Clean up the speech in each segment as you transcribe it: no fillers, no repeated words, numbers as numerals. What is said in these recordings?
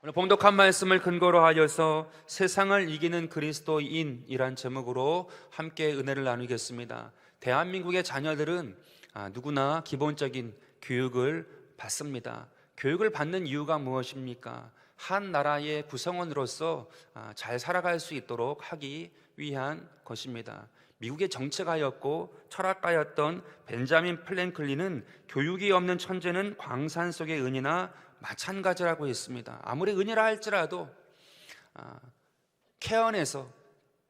오늘 봉독한 말씀을 근거로 하여서 세상을 이기는 그리스도인이란 제목으로 함께 은혜를 나누겠습니다. 대한민국의 자녀들은 누구나 기본적인 교육을 받습니다. 교육을 받는 이유가 무엇입니까? 한 나라의 구성원으로서 잘 살아갈 수 있도록 하기 위한 것입니다. 미국의 정치가였고 철학가였던 벤자민 플랭클린은 교육이 없는 천재는 광산 속의 은이나 마찬가지라고 했습니다. 아무리 은이라 할지라도 캐언에서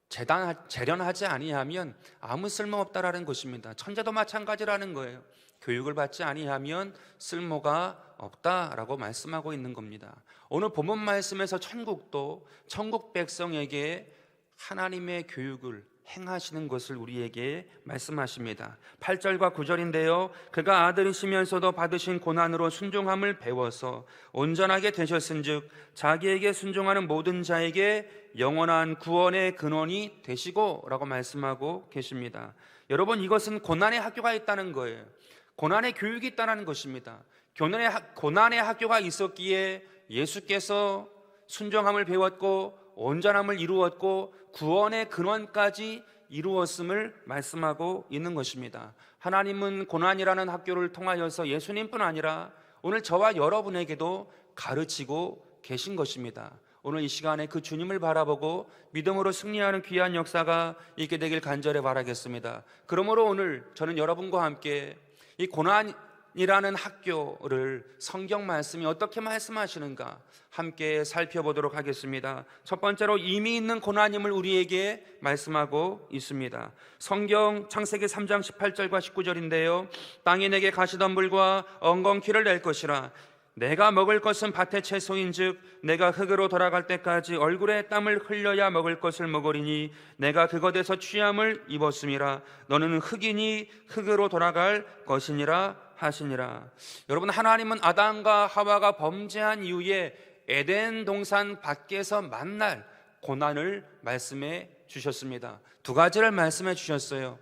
재련하지 아니하면 아무 쓸모없다라는 것입니다. 천재도 마찬가지라는 거예요. 교육을 받지 아니하면 쓸모가 없다라고 말씀하고 있는 겁니다. 오늘 본문 말씀에서 천국도 천국 백성에게 하나님의 교육을 행하시는 것을 우리에게 말씀하십니다. 8절과 9절인데요 그가 아들이시면서도 받으신 고난으로 순종함을 배워서 온전하게 되셨은즉 자기에게 순종하는 모든 자에게 영원한 구원의 근원이 되시고 라고 말씀하고 계십니다. 여러분, 이것은 고난의 학교가 있다는 거예요. 고난의 교육이 있다는 것입니다. 고난의 학교가 있었기에 예수께서 순종함을 배웠고 온전함을 이루었고 구원의 근원까지 이루었음을 말씀하고 있는 것입니다. 하나님은 고난이라는 학교를 통하여서 예수님뿐 아니라 오늘 저와 여러분에게도 가르치고 계신 것입니다. 오늘 이 시간에 그 주님을 바라보고 믿음으로 승리하는 귀한 역사가 있게 되길 간절히 바라겠습니다. 그러므로 오늘 저는 여러분과 함께 이 고난이라는 학교를 성경 말씀이 어떻게 말씀하시는가 함께 살펴보도록 하겠습니다. 첫 번째로 이미 있는 고난임을 우리에게 말씀하고 있습니다. 성경 창세기 3장 18절과 19절인데요 땅이 내게 가시덤불과 엉겅퀴를 낼 것이라 내가 먹을 것은 밭의 채소인즉 내가 흙으로 돌아갈 때까지 얼굴에 땀을 흘려야 먹을 것을 먹으리니 내가 그것에서 취함을 입었음이라 너는 흙이니 흙으로 돌아갈 것이니라 하시니라. 여러분, 하나님은 아담과 하와가 범죄한 이후에 에덴 동산 밖에서 만날 고난을 말씀해 주셨습니다. 두 가지를 말씀해 주셨어요.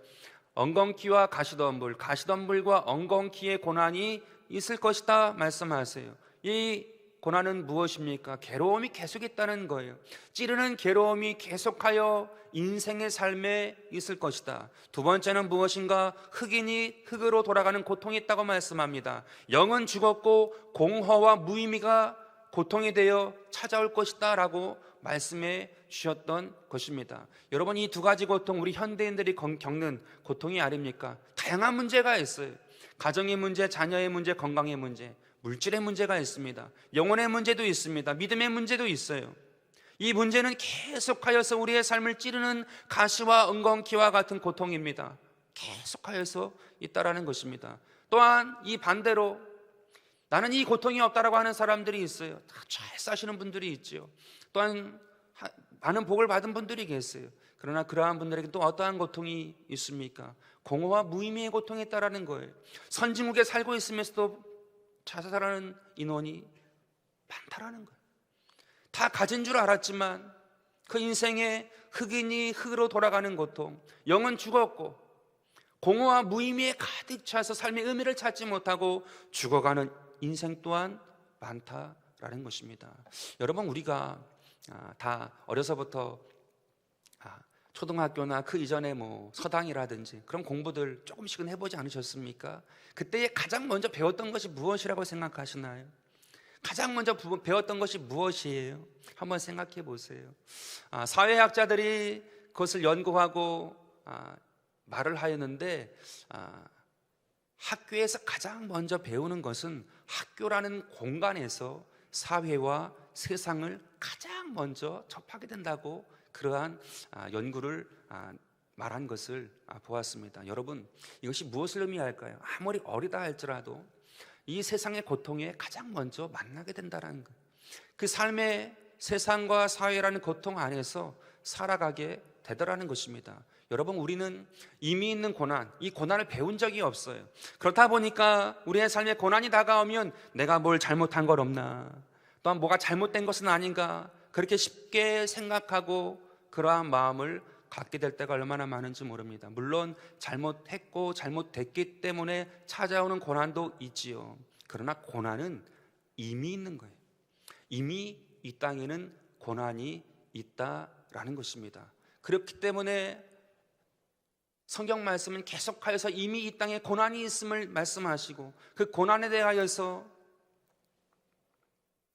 엉겅퀴와 가시덤불, 가시덤불과 엉겅퀴의 고난이 있을 것이다 말씀하세요. 이 고난은 무엇입니까? 괴로움이 계속 있다는 거예요. 찌르는 괴로움이 계속하여 인생의 삶에 있을 것이다. 두 번째는 무엇인가? 흙이니 흙으로 돌아가는 고통이 있다고 말씀합니다. 영은 죽었고 공허와 무의미가 고통이 되어 찾아올 것이다 라고 말씀해 주셨던 것입니다. 여러분, 이 두 가지 고통, 우리 현대인들이 겪는 고통이 아닙니까? 다양한 문제가 있어요. 가정의 문제, 자녀의 문제, 건강의 문제, 물질의 문제가 있습니다. 영혼의 문제도 있습니다. 믿음의 문제도 있어요. 이 문제는 계속하여서 우리의 삶을 찌르는 가시와 엉겅퀴와 같은 고통입니다. 계속하여서 있다라는 것입니다. 또한 이 반대로 나는 이 고통이 없다라고 하는 사람들이 있어요. 잘 사시는 분들이 있죠. 또한 많은 복을 받은 분들이 계세요. 그러나 그러한 분들에게 또 어떠한 고통이 있습니까? 공허와 무의미의 고통이 있다라는 거예요. 선진국에 살고 있으면서도 자살하는 인원이 많다라는 거예요. 다 가진 줄 알았지만 그 인생에 흙이니 흙으로 돌아가는 고통, 영은 죽었고 공허와 무의미에 가득 차서 삶의 의미를 찾지 못하고 죽어가는 인생 또한 많다라는 것입니다. 여러분, 우리가 다 어려서부터 초등학교나 그 이전에 서당이라든지 그런 공부들 조금씩은 해보지 않으셨습니까? 그때에 가장 먼저 배웠던 것이 무엇이라고 생각하시나요? 가장 먼저 배웠던 것이 무엇이에요? 한번 생각해 보세요. 사회학자들이 그것을 연구하고 말을 하였는데 학교에서 가장 먼저 배우는 것은 학교라는 공간에서 사회와 세상을 가장 먼저 접하게 된다고 그러한 연구를 말한 것을 보았습니다. 여러분, 이것이 무엇을 의미할까요? 아무리 어리다 할지라도 이 세상의 고통에 가장 먼저 만나게 된다는 것, 그 삶의 세상과 사회라는 고통 안에서 살아가게 되더라는 것입니다. 여러분, 우리는 이미 있는 고난, 이 고난을 배운 적이 없어요. 그렇다 보니까 우리의 삶에 고난이 다가오면 내가 뭘 잘못한 걸 없나, 또한 뭐가 잘못된 것은 아닌가, 그렇게 쉽게 생각하고 그러한 마음을 갖게 될 때가 얼마나 많은지 모릅니다. 물론 잘못했고 잘못됐기 때문에 찾아오는 고난도 있지요. 그러나 고난은 이미 있는 거예요. 이미 이 땅에는 고난이 있다라는 것입니다. 그렇기 때문에 성경 말씀은 계속하여서 이미 이 땅에 고난이 있음을 말씀하시고, 그 고난에 대하여서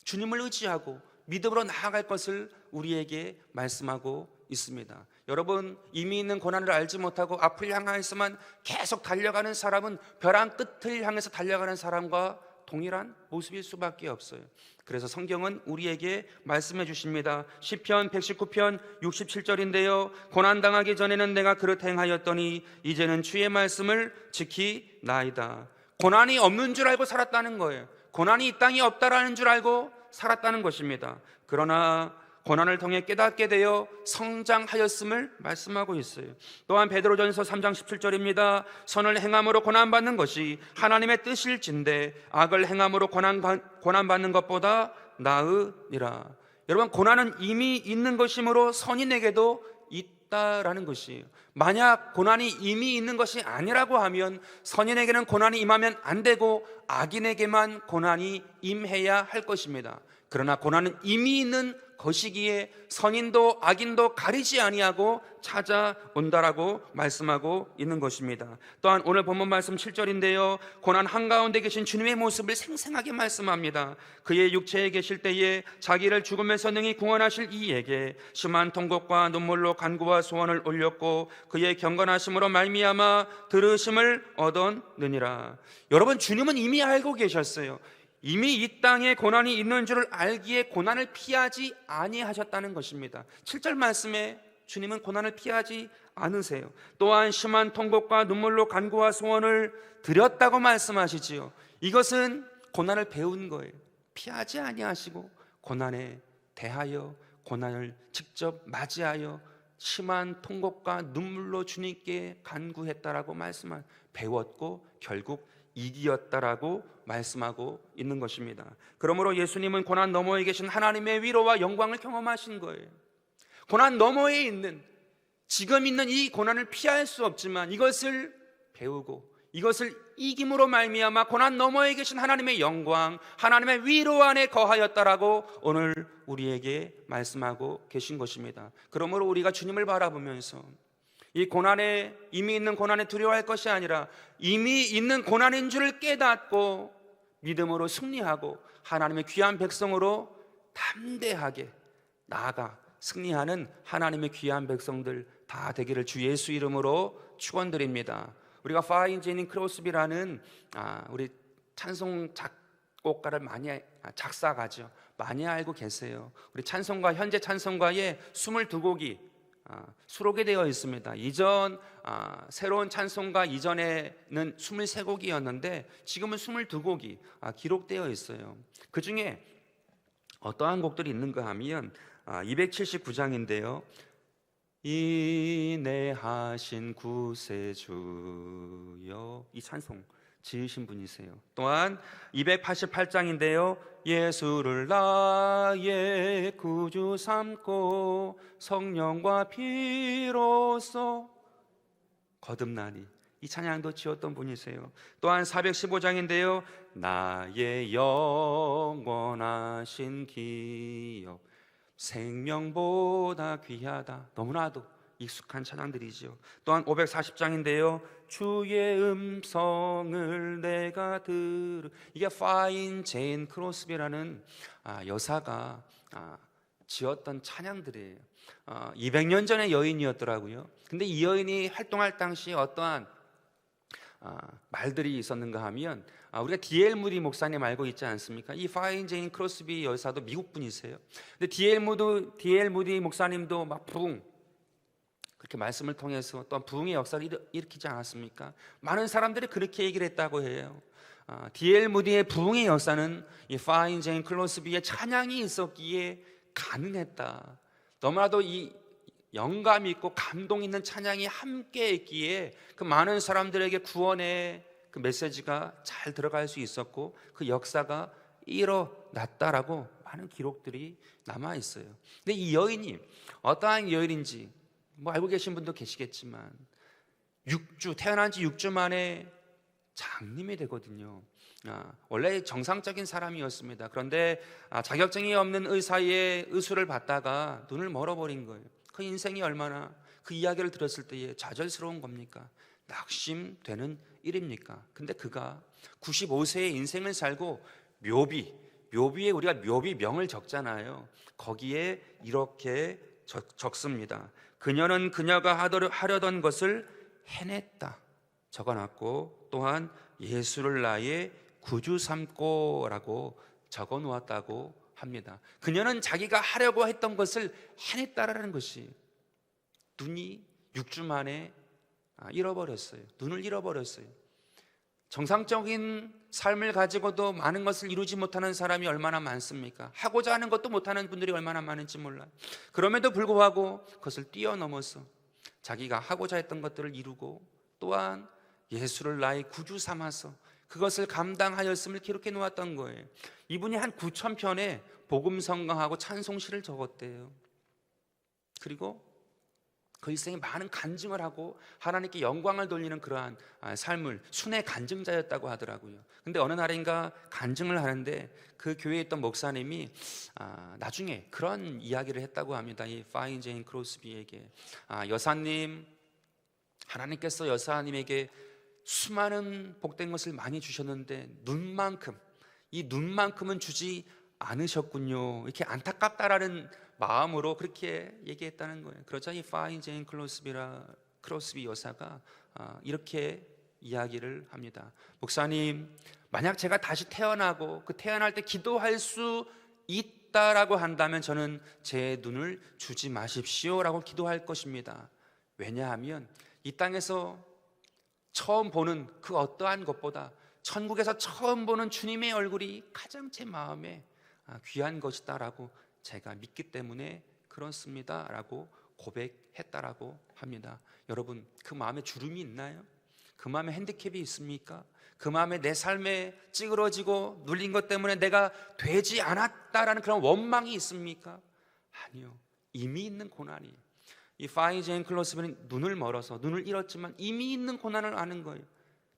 주님을 의지하고 믿음으로 나아갈 것을 우리에게 말씀하고 있습니다. 여러분, 이미 있는 고난을 알지 못하고 앞을 향하여서만 계속 달려가는 사람은 벼랑 끝을 향해서 달려가는 사람과 동일한 모습일 수밖에 없어요. 그래서 성경은 우리에게 말씀해 주십니다. 시편 119편 67절인데요 고난당하기 전에는 내가 그릇 행하였더니 이제는 주의 말씀을 지키나이다. 고난이 없는 줄 알고 살았다는 거예요. 고난이 이 땅에 없다라는 줄 알고 살았다는 것입니다. 그러나 고난을 통해 깨닫게 되어 성장하였음을 말씀하고 있어요. 또한 베드로전서 3장 17절입니다. 선을 행함으로 고난받는 것이 하나님의 뜻일진데 악을 행함으로 고난받는 것보다 나으니라. 여러분, 고난은 이미 있는 것이므로 선인에게도 있다라는 것이에요. 만약 고난이 이미 있는 것이 아니라고 하면 선인에게는 고난이 임하면 안 되고 악인에게만 고난이 임해야 할 것입니다. 그러나 고난은 이미 있는 것이기에 선인도 악인도 가리지 아니하고 찾아온다라고 말씀하고 있는 것입니다. 또한 오늘 본문 말씀 7절인데요 고난 한가운데 계신 주님의 모습을 생생하게 말씀합니다. 그의 육체에 계실 때에 자기를 죽음에서 능히 구원하실 이에게 심한 통곡과 눈물로 간구와 소원을 올렸고 그의 경건하심으로 말미암아 들으심을 얻었느니라. 여러분, 주님은 이미 알고 계셨어요. 이미 이 땅에 고난이 있는 줄을 알기에 고난을 피하지 아니하셨다는 것입니다. 7절 말씀에 주님은 고난을 피하지 않으세요. 또한 심한 통곡과 눈물로 간구와 소원을 드렸다고 말씀하시지요. 이것은 고난을 배운 거예요. 피하지 아니하시고 고난에 대하여 고난을 직접 맞이하여 심한 통곡과 눈물로 주님께 간구했다라고 말씀한, 배웠고 결국 이기었다라고 말씀하고 있는 것입니다. 그러므로 예수님은 고난 너머에 계신 하나님의 위로와 영광을 경험하신 거예요. 고난 너머에 있는, 지금 있는 이 고난을 피할 수 없지만 이것을 배우고 이것을 이김으로 말미암아 고난 너머에 계신 하나님의 영광, 하나님의 위로 안에 거하였다라고 오늘 우리에게 말씀하고 계신 것입니다. 그러므로 우리가 주님을 바라보면서 이 고난에, 이미 있는 고난에 두려워할 것이 아니라 이미 있는 고난인 줄을 깨닫고 믿음으로 승리하고 하나님의 귀한 백성으로 담대하게 나아가 승리하는 하나님의 귀한 백성들 다 되기를 주 예수 이름으로 축원드립니다. 우리가 파인 제인 크로스비라는 우리 찬송 작곡가를 작사가죠. 많이 알고 계세요. 우리 찬송가, 현재 찬송가에 22곡이 수록이 되어 있습니다. 이전 새로운 찬송가 이전에는 23곡이었는데 지금은 22곡이 기록되어 있어요. 그 중에 어떠한 곡들이 있는가 하면 279장인데요 인내하신 구세주여, 이 찬송 지으신 분이세요. 또한 288장인데요 예수를 나의 구주 삼고 성령과 피로써 거듭나니, 이 찬양도 지었던 분이세요. 또한 415장인데요 나의 영원하신 기업 생명보다 귀하다, 너무나도 익숙한 찬양들이죠. 또한 540장인데요 주의 음성을 내가 이게 파인 제인 크로스비라는 여사가 지었던 찬양들이에요. 200년 전의 여인이었더라고요. 근데 이 여인이 활동할 당시 어떠한 말들이 있었는가 하면 우리가 D.L. 무디 목사님 알고 있지 않습니까? 이 파인 제인 크로스비 여사도 미국 분이세요. 근데 D.L. 무디 목사님도 막 그렇게 말씀을 통해서 또한 부흥의 역사를 일으키지 않았습니까? 많은 사람들이 그렇게 얘기를 했다고 해요. D.L. 무디의 부흥의 역사는 이 파인 제인 크로스비의 찬양이 있었기에 가능했다. 너무나도 이 영감 있고 감동 있는 찬양이 함께 있기에 그 많은 사람들에게 구원의 그 메시지가 잘 들어갈 수 있었고 그 역사가 일어났다라고 많은 기록들이 남아 있어요. 근데 이 여인이 어떠한 여인인지 알고 계신 분도 계시겠지만 태어난 지 6주 만에 장님이 되거든요. 원래 정상적인 사람이었습니다. 그런데 자격증이 없는 의사의 의술을 받다가 눈을 멀어버린 거예요. 그 인생이 얼마나 그 이야기를 들었을 때에 좌절스러운 겁니까? 낙심되는 일입니까? 근데 그가 95세의 인생을 살고 묘비에 우리가 묘비명을 적잖아요. 거기에 이렇게 적습니다. 그녀는 그녀가 하려던 것을 해냈다 적어놨고, 또한 예수를 나의 구주 삼고라고 적어 놓았다고 합니다. 그녀는 자기가 하려고 했던 것을 해냈다라는 것이, 눈이 6주 만에 잃어버렸어요. 눈을 잃어버렸어요. 정상적인 삶을 가지고도 많은 것을 이루지 못하는 사람이 얼마나 많습니까? 하고자 하는 것도 못하는 분들이 얼마나 많은지 몰라요. 그럼에도 불구하고 그것을 뛰어넘어서 자기가 하고자 했던 것들을 이루고, 또한 예수를 나의 구주 삼아서 그것을 감당하였음을 기록해 놓았던 거예요. 이분이 한 9,000편의 복음 성강하고 찬송시를 적었대요. 그리고 그 일생에 많은 간증을 하고 하나님께 영광을 돌리는 그러한 삶을, 순회 간증자였다고 하더라고요. 근데 어느 날인가 간증을 하는데 그 교회에 있던 목사님이 나중에 그런 이야기를 했다고 합니다. 이 파인 제인 크로스비에게, 여사님, 하나님께서 여사님에게 수많은 복된 것을 많이 주셨는데 이 눈만큼은 주지 않으셨군요. 이렇게 안타깝다라는 마음으로 그렇게 얘기했다는 거예요. 그러자 이 파인 제인 크로스비 여사가 이렇게 이야기를 합니다. 목사님, 만약 제가 다시 태어나고 그 태어날 때 기도할 수 있다라고 한다면 저는 제 눈을 주지 마십시오라고 기도할 것입니다. 왜냐하면 이 땅에서 처음 보는 그 어떠한 것보다 천국에서 처음 보는 주님의 얼굴이 가장 제 마음에 귀한 것이다라고 제가 믿기 때문에 그렇습니다 라고 고백했다라고 합니다. 여러분, 그 마음에 주름이 있나요? 그 마음에 핸디캡이 있습니까? 그 마음에 내 삶에 찌그러지고 눌린 것 때문에 내가 되지 않았다라는 그런 원망이 있습니까? 아니요, 이미 있는 고난이. 이 파인 제인 클로스비는 눈을 멀어서 눈을 잃었지만 이미 있는 고난을 아는 거예요.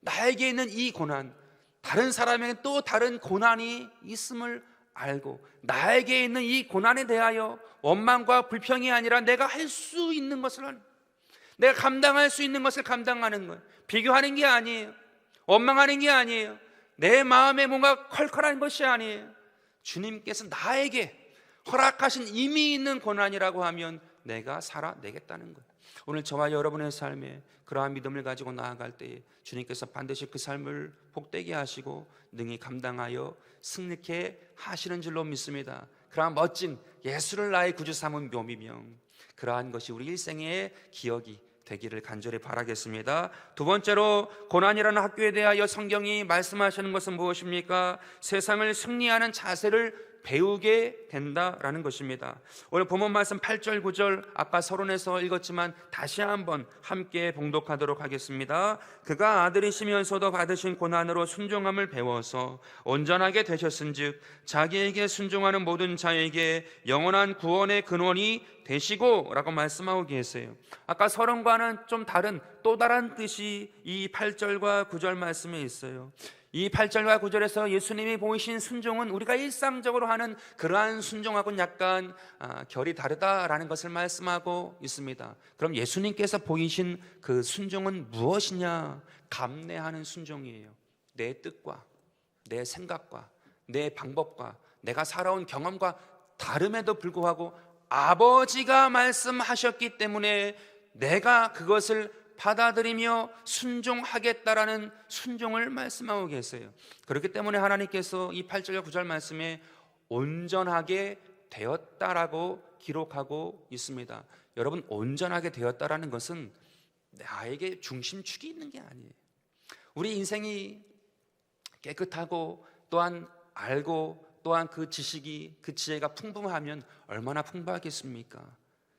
나에게 있는 이 고난, 다른 사람에게 또 다른 고난이 있음을 알고, 나에게 있는 이 고난에 대하여 원망과 불평이 아니라 내가 할 수 있는 것을 하는, 내가 감당할 수 있는 것을 감당하는 거예요. 비교하는 게 아니에요. 원망하는 게 아니에요. 내 마음에 뭔가 컬컬한 것이 아니에요. 주님께서 나에게 허락하신 이미 있는 고난이라고 하면 내가 살아내겠다는 거예요. 오늘 저와 여러분의 삶에 그러한 믿음을 가지고 나아갈 때에 주님께서 반드시 그 삶을 복되게 하시고 능히 감당하여 승리케 하시는 줄로 믿습니다. 그러한 멋진 예수를 나의 구주 삼은 묘미명, 그러한 것이 우리 일생의 기억이 되기를 간절히 바라겠습니다. 두 번째로, 고난이라는 학교에 대하여 성경이 말씀하시는 것은 무엇입니까? 세상을 승리하는 자세를 배우게 된다라는 것입니다. 오늘 본문 말씀 8절 9절 아까 서론에서 읽었지만 다시 한번 함께 봉독하도록 하겠습니다. 그가 아들이시면서도 받으신 고난으로 순종함을 배워서 온전하게 되셨은즉 자기에게 순종하는 모든 자에게 영원한 구원의 근원이 되시고 라고 말씀하고 계세요. 아까 서론과는 좀 다른 또 다른 뜻이 이 8절과 9절 말씀에 있어요. 이 8절과 9절에서 예수님이 보이신 순종은 우리가 일상적으로 하는 그러한 순종하고는 약간 결이 다르다라는 것을 말씀하고 있습니다. 그럼 예수님께서 보이신 그 순종은 무엇이냐? 감내하는 순종이에요. 내 뜻과 내 생각과 내 방법과 내가 살아온 경험과 다름에도 불구하고 아버지가 말씀하셨기 때문에 내가 그것을 받아들이며 순종하겠다라는 순종을 말씀하고 계세요. 그렇기 때문에 하나님께서 이 8절과 9절 말씀에 온전하게 되었다라고 기록하고 있습니다. 여러분, 온전하게 되었다라는 것은 나에게 중심축이 있는 게 아니에요. 우리 인생이 깨끗하고 또한 알고 또한 그 지식이, 그 지혜가 풍부하면 얼마나 풍부하겠습니까?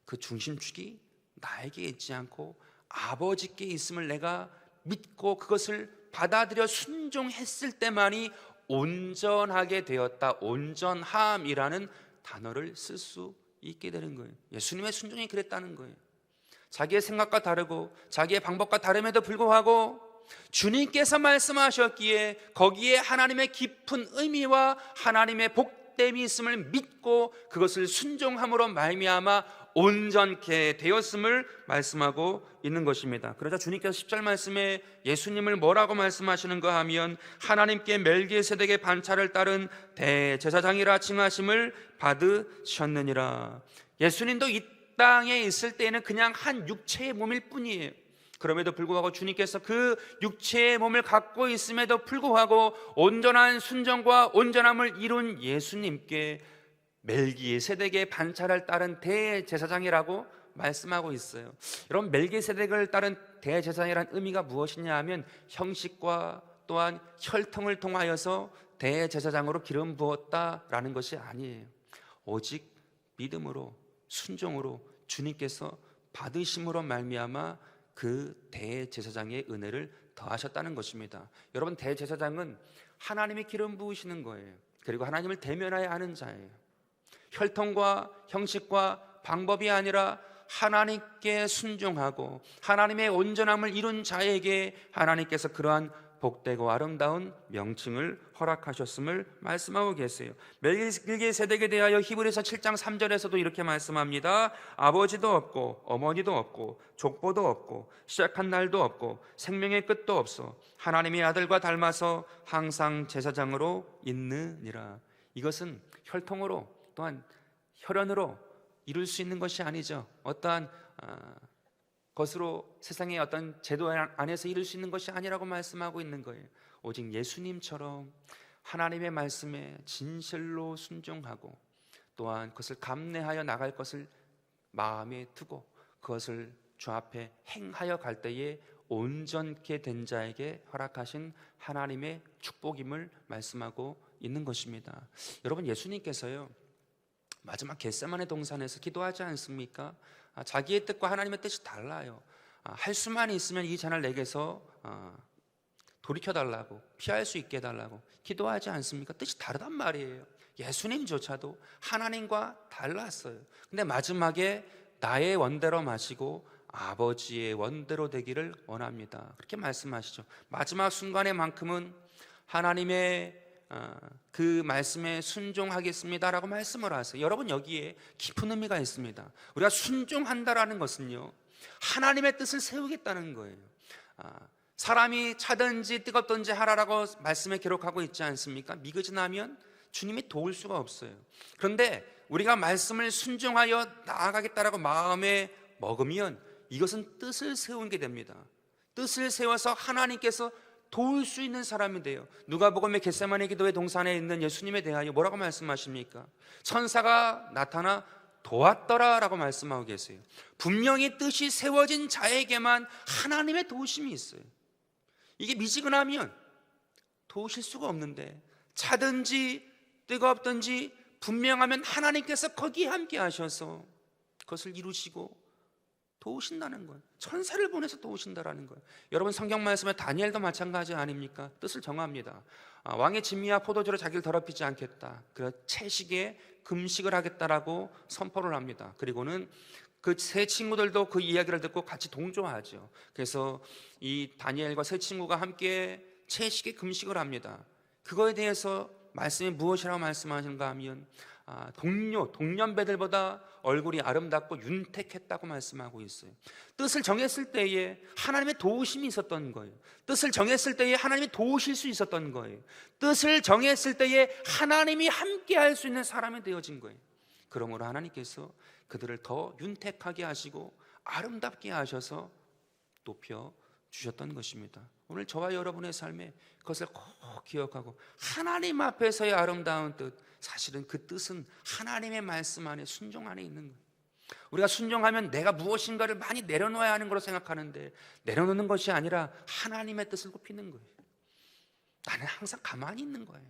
그 중심축이 나에게 있지 않고 아버지께 있음을 내가 믿고 그것을 받아들여 순종했을 때만이 온전하게 되었다, 온전함이라는 단어를 쓸 수 있게 되는 거예요. 예수님의 순종이 그랬다는 거예요. 자기의 생각과 다르고 자기의 방법과 다름에도 불구하고 주님께서 말씀하셨기에 거기에 하나님의 깊은 의미와 하나님의 복됨이 있음을 믿고 그것을 순종함으로 말미암아 온전케 되었음을 말씀하고 있는 것입니다. 그러자 주님께서 10절 말씀에 예수님을 뭐라고 말씀하시는가 하면 하나님께 멜기세덱의 반차를 따른 대제사장이라 칭하심을 받으셨느니라. 예수님도 이 땅에 있을 때에는 그냥 한 육체의 몸일 뿐이에요. 그럼에도 불구하고 주님께서 그 육체의 몸을 갖고 있음에도 불구하고 온전한 순종과 온전함을 이룬 예수님께 멜기세덱의 반차를 따른 대제사장이라고 말씀하고 있어요. 여러분, 멜기세덱을 따른 대제사장이란 의미가 무엇이냐 하면 형식과 또한 혈통을 통하여서 대제사장으로 기름 부었다라는 것이 아니에요. 오직 믿음으로 순종으로 주님께서 받으심으로 말미암아 그 대제사장의 은혜를 더하셨다는 것입니다. 여러분, 대제사장은 하나님이 기름 부으시는 거예요. 그리고 하나님을 대면하여 하는 자예요. 혈통과 형식과 방법이 아니라 하나님께 순종하고 하나님의 온전함을 이룬 자에게 하나님께서 그러한 복되고 아름다운 명칭을 허락하셨음을 말씀하고 계세요. 멜기세덱에 대하여 히브리서 7장 3절에서도 이렇게 말씀합니다. 아버지도 없고 어머니도 없고 족보도 없고 시작한 날도 없고 생명의 끝도 없어 하나님의 아들과 닮아서 항상 제사장으로 있느니라. 이것은 혈통으로 또한 혈연으로 이룰 수 있는 것이 아니죠. 어떠한 것으로 세상의 어떤 제도 안에서 이룰 수 있는 것이 아니라고 말씀하고 있는 거예요. 오직 예수님처럼 하나님의 말씀에 진실로 순종하고 또한 그것을 감내하여 나갈 것을 마음에 두고 그것을 주 앞에 행하여 갈 때에 온전케 된 자에게 허락하신 하나님의 축복임을 말씀하고 있는 것입니다. 여러분, 예수님께서요 마지막 겟세마네 동산에서 기도하지 않습니까? 자기의 뜻과 하나님의 뜻이 달라요. 할 수만 있으면 이 잔을 내게서 돌이켜달라고, 피할 수 있게 해달라고 기도하지 않습니까? 뜻이 다르단 말이에요. 예수님조차도 하나님과 달랐어요. 근데 마지막에 나의 원대로 마시고 아버지의 원대로 되기를 원합니다, 그렇게 말씀하시죠. 마지막 순간에만큼은 하나님의 그 말씀에 순종하겠습니다라고 말씀을 하세요. 여러분, 여기에 깊은 의미가 있습니다. 우리가 순종한다라는 것은요 하나님의 뜻을 세우겠다는 거예요. 사람이 차든지 뜨겁든지 하라라고 말씀에 기록하고 있지 않습니까? 미그즈나면 주님이 도울 수가 없어요. 그런데 우리가 말씀을 순종하여 나아가겠다라고 마음에 먹으면 이것은 뜻을 세우는 게 됩니다. 뜻을 세워서 하나님께서 도울 수 있는 사람이 돼요. 누가복음의 겟세마네 기도의 동산에 있는 예수님에 대하여 뭐라고 말씀하십니까? 천사가 나타나 도왔더라라고 말씀하고 계세요. 분명히 뜻이 세워진 자에게만 하나님의 도우심이 있어요. 이게 미지근하면 도우실 수가 없는데 차든지 뜨겁든지 분명하면 하나님께서 거기에 함께 하셔서 그것을 이루시고 도우신다는 거예요. 천사를 보내서 도우신다라는 거예요. 여러분, 성경 말씀에 다니엘도 마찬가지 아닙니까? 뜻을 정합니다. 왕의 진미와 포도주로 자기를 더럽히지 않겠다, 그래서 채식에 금식을 하겠다라고 선포를 합니다. 그리고는 그 세 친구들도 그 이야기를 듣고 같이 동조하죠. 그래서 이 다니엘과 세 친구가 함께 채식에 금식을 합니다. 그거에 대해서 말씀이 무엇이라고 말씀하시는가 하면 동년배들보다 얼굴이 아름답고 윤택했다고 말씀하고 있어요. 뜻을 정했을 때에 하나님의 도우심이 있었던 거예요. 뜻을 정했을 때에 하나님이 도우실 수 있었던 거예요. 뜻을 정했을 때에 하나님이 함께 할 수 있는 사람이 되어진 거예요. 그러므로 하나님께서 그들을 더 윤택하게 하시고 아름답게 하셔서 높여 주셨던 것입니다. 오늘 저와 여러분의 삶에 그것을 꼭 기억하고 하나님 앞에서의 아름다운 뜻, 사실은 그 뜻은 하나님의 말씀 안에, 순종 안에 있는 거예요. 우리가 순종하면 내가 무엇인가를 많이 내려놓아야 하는 걸로 생각하는데 내려놓는 것이 아니라 하나님의 뜻을 높이는 거예요. 나는 항상 가만히 있는 거예요.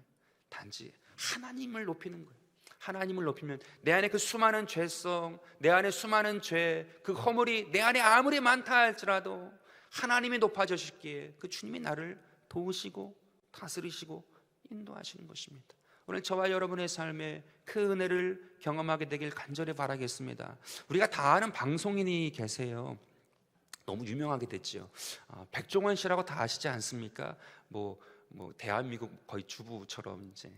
단지 하나님을 높이는 거예요. 하나님을 높이면 내 안에 그 수많은 죄성, 내 안에 수많은 죄, 그 허물이 내 안에 아무리 많다 할지라도 하나님이 높아지시기에 그 주님이 나를 도우시고 다스리시고 인도하시는 것입니다. 오늘 저와 여러분의 삶에 그 은혜를 경험하게 되길 간절히 바라겠습니다. 우리가 다 아는 방송인이 계세요. 너무 유명하게 됐죠. 백종원 씨라고 다 아시지 않습니까? 뭐 대한민국 거의 주부처럼 이제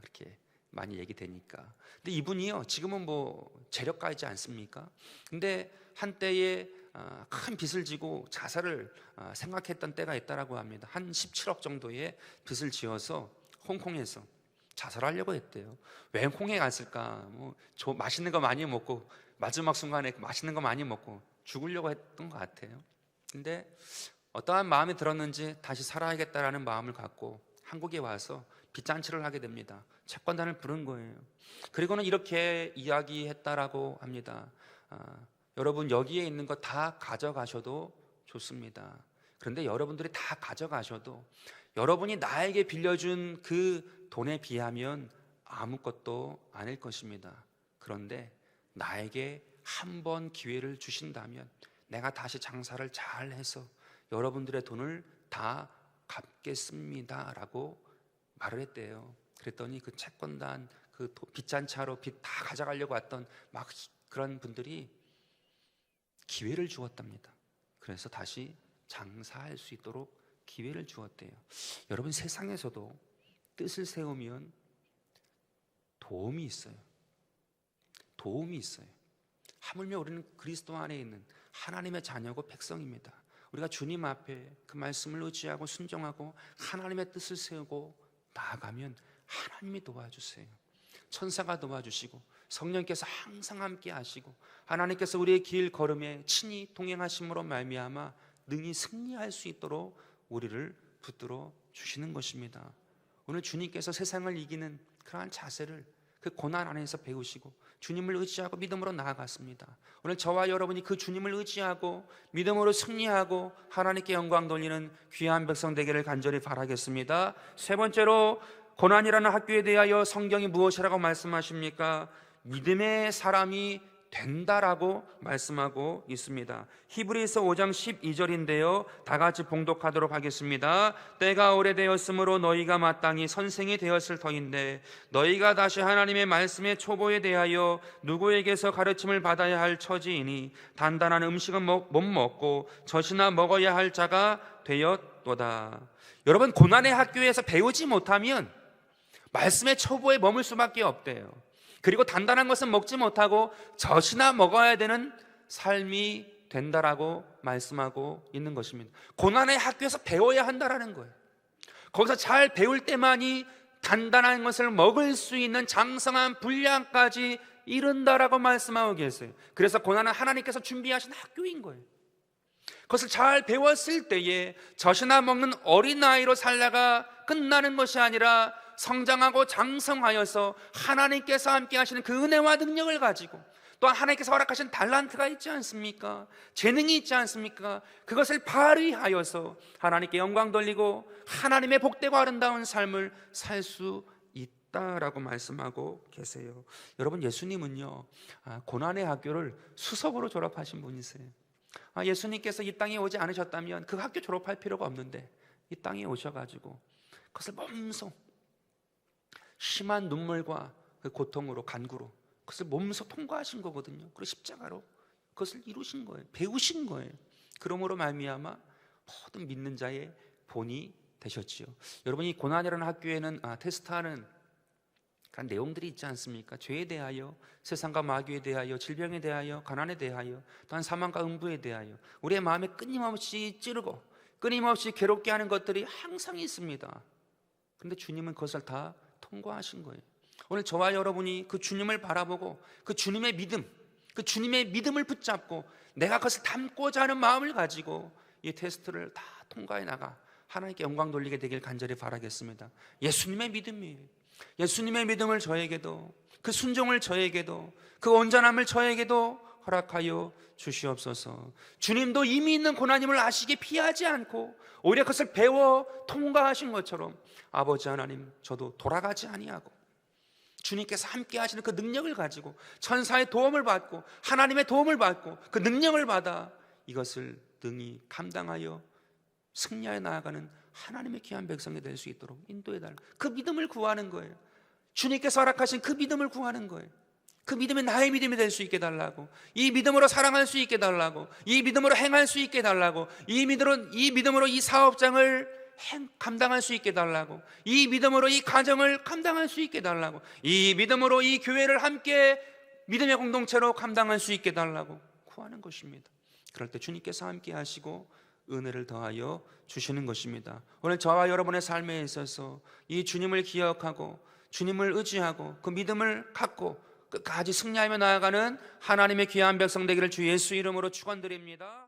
그렇게 많이 얘기되니까. 근데 이분이요, 지금은 뭐 재력가이지 않습니까? 근데 한때에 큰 빚을 지고 자살을 생각했던 때가 있다라고 합니다. 한 17억 정도의 빚을 지어서 홍콩에서 자살하려고 했대요. 왜 홍콩에 갔을까? 맛있는 거 많이 먹고 마지막 순간에 맛있는 거 많이 먹고 죽으려고 했던 것 같아요. 근데 어떠한 마음이 들었는지 다시 살아야겠다라는 마음을 갖고 한국에 와서 빚잔치를 하게 됩니다. 채권단을 부른 거예요. 그리고는 이렇게 이야기했다라고 합니다. 여러분, 여기에 있는 거 다 가져가셔도 좋습니다. 그런데 여러분들이 다 가져가셔도 여러분이 나에게 빌려준 그 돈에 비하면 아무것도 아닐 것입니다. 그런데 나에게 한 번 기회를 주신다면 내가 다시 장사를 잘 해서 여러분들의 돈을 다 갚겠습니다 라고 말을 했대요. 그랬더니 그 채권단, 그 빚잔치하러 빚 다 가져가려고 왔던 막 그런 분들이 기회를 주었답니다. 그래서 다시 장사할 수 있도록 기회를 주었대요. 여러분, 세상에서도 뜻을 세우면 도움이 있어요. 도움이 있어요. 하물며 우리는 그리스도 안에 있는 하나님의 자녀고 백성입니다. 우리가 주님 앞에 그 말씀을 의지하고 순종하고 하나님의 뜻을 세우고 나아가면 하나님이 도와주세요. 천사가 도와주시고 성령께서 항상 함께 하시고 하나님께서 우리의 길 걸음에 친히 동행하심으로 말미암아 능히 승리할 수 있도록 우리를 붙들어 주시는 것입니다. 오늘 주님께서 세상을 이기는 그러한 자세를 그 고난 안에서 배우시고 주님을 의지하고 믿음으로 나아갔습니다. 오늘 저와 여러분이 그 주님을 의지하고 믿음으로 승리하고 하나님께 영광 돌리는 귀한 백성 되기를 간절히 바라겠습니다. 세 번째로, 고난이라는 학교에 대하여 성경이 무엇이라고 말씀하십니까? 믿음의 사람이 된다라고 말씀하고 있습니다. 히브리서 5장 12절인데요 다 같이 봉독하도록 하겠습니다. 때가 오래되었으므로 너희가 마땅히 선생이 되었을 터인데 너희가 다시 하나님의 말씀의 초보에 대하여 누구에게서 가르침을 받아야 할 처지이니 단단한 음식은 못 먹고 젖이나 먹어야 할 자가 되었도다. 여러분, 고난의 학교에서 배우지 못하면 말씀의 초보에 머물 수밖에 없대요. 그리고 단단한 것은 먹지 못하고 젖이나 먹어야 되는 삶이 된다라고 말씀하고 있는 것입니다. 고난의 학교에서 배워야 한다라는 거예요. 거기서 잘 배울 때만이 단단한 것을 먹을 수 있는 장성한 분량까지 이른다라고 말씀하고 계세요. 그래서 고난은 하나님께서 준비하신 학교인 거예요. 그것을 잘 배웠을 때에 젖이나 먹는 어린아이로 살다가 끝나는 것이 아니라 성장하고 장성하여서 하나님께서 함께 하시는 그 은혜와 능력을 가지고 또한 하나님께서 허락하신 달란트가 있지 않습니까? 재능이 있지 않습니까? 그것을 발휘하여서 하나님께 영광 돌리고 하나님의 복되고 아름다운 삶을 살 수 있다라고 말씀하고 계세요. 여러분, 예수님은요 고난의 학교를 수석으로 졸업하신 분이세요. 예수님께서 이 땅에 오지 않으셨다면 그 학교 졸업할 필요가 없는데 이 땅에 오셔가지고 그것을 몸소 심한 눈물과 그 고통으로 간구로 그것을 몸소 통과하신 거거든요. 그리고 십자가로 그것을 이루신 거예요. 배우신 거예요. 그러므로 말미암아 모든 믿는 자의 본이 되셨지요. 여러분, 이 고난이라는 학교에는 테스트하는 그런 내용들이 있지 않습니까? 죄에 대하여, 세상과 마귀에 대하여, 질병에 대하여, 가난에 대하여, 또한 사망과 음부에 대하여 우리의 마음에 끊임없이 찌르고 끊임없이 괴롭게 하는 것들이 항상 있습니다. 그런데 주님은 그것을 다 통과하신 거예요. 오늘 저와 여러분이 그 주님을 바라보고 그 주님의 믿음, 그 주님의 믿음을 붙잡고 내가 그것을 담고자 하는 마음을 가지고 이 테스트를 다 통과해 나가 하나님께 영광 돌리게 되길 간절히 바라겠습니다. 예수님의 믿음이에요. 예수님의 믿음을 저에게도, 그 순종을 저에게도, 그 온전함을 저에게도 허락하여 주시옵소서. 주님도 이미 있는 고난임을 아시기에 피하지 않고 오히려 그것을 배워 통과하신 것처럼 아버지 하나님, 저도 돌아가지 아니하고 주님께서 함께 하시는 그 능력을 가지고 천사의 도움을 받고 하나님의 도움을 받고 그 능력을 받아 이것을 능히 감당하여 승리하여 나아가는 하나님의 귀한 백성이 될 수 있도록 인도해달라. 그 믿음을 구하는 거예요. 주님께서 허락하신 그 믿음을 구하는 거예요. 그 믿음이 나의 믿음이 될 수 있게 해달라고, 이 믿음으로 사랑할 수 있게 해달라고, 이 믿음으로 행할 수 있게 해달라고, 이 믿음으로 이 사업장을 감당할 수 있게 해달라고, 이 믿음으로 이 가정을 감당할 수 있게 해달라고, 이 믿음으로 이 교회를 함께 믿음의 공동체로 감당할 수 있게 해달라고 구하는 것입니다. 그럴 때 주님께서 함께 하시고 은혜를 더하여 주시는 것입니다. 오늘 저와 여러분의 삶에 있어서 이 주님을 기억하고 주님을 의지하고 그 믿음을 갖고 끝까지 승리하며 나아가는 하나님의 귀한 백성 되기를 주 예수 이름으로 축원드립니다.